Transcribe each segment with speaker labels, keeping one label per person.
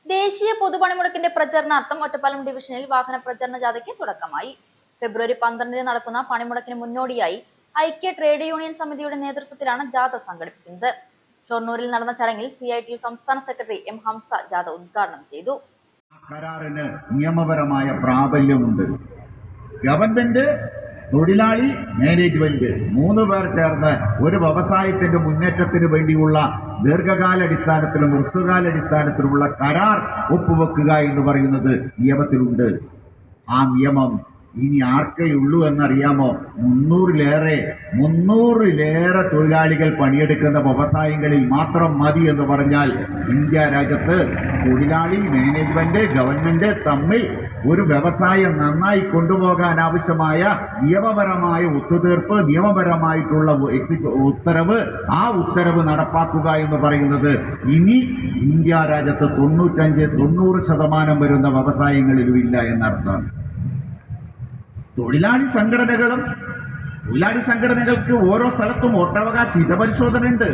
Speaker 1: ദേശീയ പൊതുപണിമുടക്കിന്റെ പ്രചരണാർത്ഥം ഒറ്റപ്പാലം ഡിവിഷനിൽ വാഹന പ്രചരണ ജാഥയ്ക്ക് തുടക്കമായി. ഫെബ്രുവരി 12-ന് നടക്കുന്ന പണിമുടക്കിന് മുന്നോടിയായി ഐക്യ ട്രേഡ് യൂണിയൻ സമിതിയുടെ നേതൃത്വത്തിലാണ് ജാഥ സംഘടിപ്പിക്കുന്നത്. ഷൊർണൂരിൽ നടന്ന ചടങ്ങിൽ CITU സംസ്ഥാന സെക്രട്ടറി M. ഹംസ ജാഥ ഉദ്ഘാടനം ചെയ്തു.
Speaker 2: കരാറിന് നിയമപരമായ പ്രാബല്യമുണ്ട്. ഗവൺമെന്റ്, തൊഴിലാളി, മാനേജ്മെന്റ് 3 പേർ ചേർന്ന് ഒരു വ്യവസായത്തിന്റെ മുന്നേറ്റത്തിന് വേണ്ടിയുള്ള ദീർഘകാലാടിസ്ഥാനത്തിലും ഹ്രസ്വകാലാടിസ്ഥാനത്തിലുമുള്ള കരാർ ഒപ്പുവെക്കുക എന്ന് പറയുന്നത് നിയമത്തിലുണ്ട്. ആ നിയമം ഇനി ആർക്കേയുള്ളൂ എന്നറിയാമോ? 300-ലേറെ തൊഴിലാളികൾ പണിയെടുക്കുന്ന വ്യവസായങ്ങളിൽ മാത്രം മതി എന്ന് പറഞ്ഞാൽ ഇന്ത്യ രാജ്യത്ത് തൊഴിലാളി, മാനേജ്മെന്റ്, ഗവൺമെന്റ് തമ്മിൽ ഒരു വ്യവസായം നന്നായി കൊണ്ടുപോകാൻ ആവശ്യമായ നിയമപരമായ ഒത്തുതീർപ്പ്, നിയമപരമായിട്ടുള്ള ഉത്തരവ്, ആ ഉത്തരവ് നടപ്പാക്കുക എന്ന് പറയുന്നത് ഇനി ഇന്ത്യ രാജ്യത്ത് 95-90% വരുന്ന വ്യവസായങ്ങളിലും ഇല്ല എന്നർത്ഥം. തൊഴിലാളി സംഘടനകൾക്ക് ഓരോ സ്ഥലത്തും വോട്ടവകാശ ഹിതപരിശോധന ഉണ്ട്.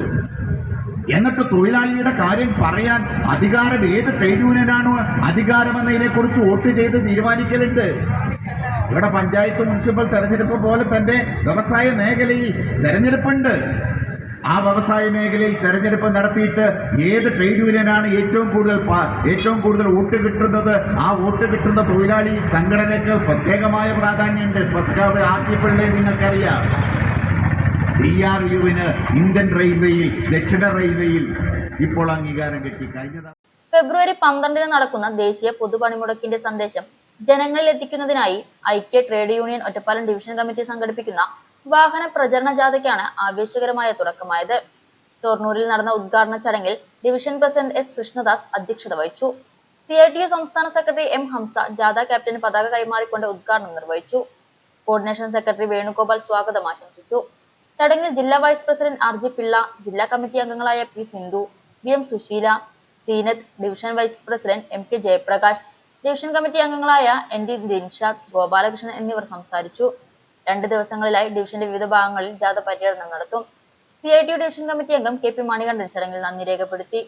Speaker 2: എന്നിട്ട് തൊഴിലാളിയുടെ കാര്യം പറയാൻ അധികാരം ഏത് ട്രേഡ് യൂണിയനാണോ അധികാരമെന്നതിനെ കുറിച്ച് വോട്ട് ചെയ്ത് തീരുമാനിക്കലുണ്ട്. ഇവിടെ പഞ്ചായത്ത്, മുനിസിപ്പൽ തെരഞ്ഞെടുപ്പ് പോലെ തന്നെ വ്യവസായ മേഖലയിൽ തെരഞ്ഞെടുപ്പുണ്ട്. ആ വ്യവസായ മേഖലയിൽ തെരഞ്ഞെടുപ്പ് നടത്തിയിട്ട് ഏത് ട്രേഡ് യൂണിയനാണ് ഏറ്റവും കൂടുതൽ വോട്ട് കിട്ടുന്നത്, ആ വോട്ട് കിട്ടുന്ന തൊഴിലാളി സംഘടനയ്ക്ക് പ്രത്യേകമായ പ്രാധാന്യമുണ്ട്. പ്രസ്താവ് ആക്കിയപ്പോഴേ നിങ്ങൾക്കറിയാം. DRUവിന് ഇന്ത്യൻ റെയിൽവേയിൽ, ദക്ഷിണ റെയിൽവേയിൽ ഇപ്പോൾ അംഗീകാരം കിട്ടി.
Speaker 1: ഫെബ്രുവരി 12-ന് നടക്കുന്ന ദേശീയ പൊതുപണിമുടക്കിന്റെ സന്ദേശം ജനങ്ങളിൽ എത്തിക്കുന്നതിനായി ഐക്യ trade union Ottapalam division committee സംഘടിപ്പിക്കുന്ന വാഹന പ്രചരണ ജാഥയ്ക്കാണ് ആവേശകരമായ തുടക്കമായത്. ഷൊർണൂരിൽ നടന്ന ഉദ്ഘാടന ചടങ്ങിൽ ഡിവിഷൻ പ്രസിഡന്റ് S. കൃഷ്ണദാസ് അധ്യക്ഷത വഹിച്ചു. CITU സംസ്ഥാന സെക്രട്ടറി M. ഹംസ ജാഥ ക്യാപ്റ്റന് പതാക കൈമാറിക്കൊണ്ട് ഉദ്ഘാടനം നിർവഹിച്ചു. കോർഡിനേഷൻ സെക്രട്ടറി വേണുഗോപാൽ സ്വാഗതം ആശംസിച്ചു. ചടങ്ങിൽ ജില്ലാ വൈസ് പ്രസിഡന്റ് RG പിള്ള, ജില്ലാ കമ്മിറ്റി അംഗങ്ങളായ P. Sindhu, VM Susheela, Zeenath, division vice president MK Jayaprakash, division committee അംഗങ്ങളായ ND ദിൻഷാദ്, ഗോപാലകൃഷ്ണൻ എന്നിവർ സംസാരിച്ചു. 2 ദിവസങ്ങളിലായി ഡിവിഷന്റെ വിവിധ ഭാഗങ്ങളിൽ ജാഥ പര്യടനം നടത്തും. CITU ഡിവിഷൻ കമ്മിറ്റി അംഗം KP മണികണ്ഠൻ ചടങ്ങിൽ നന്ദി രേഖപ്പെടുത്തി.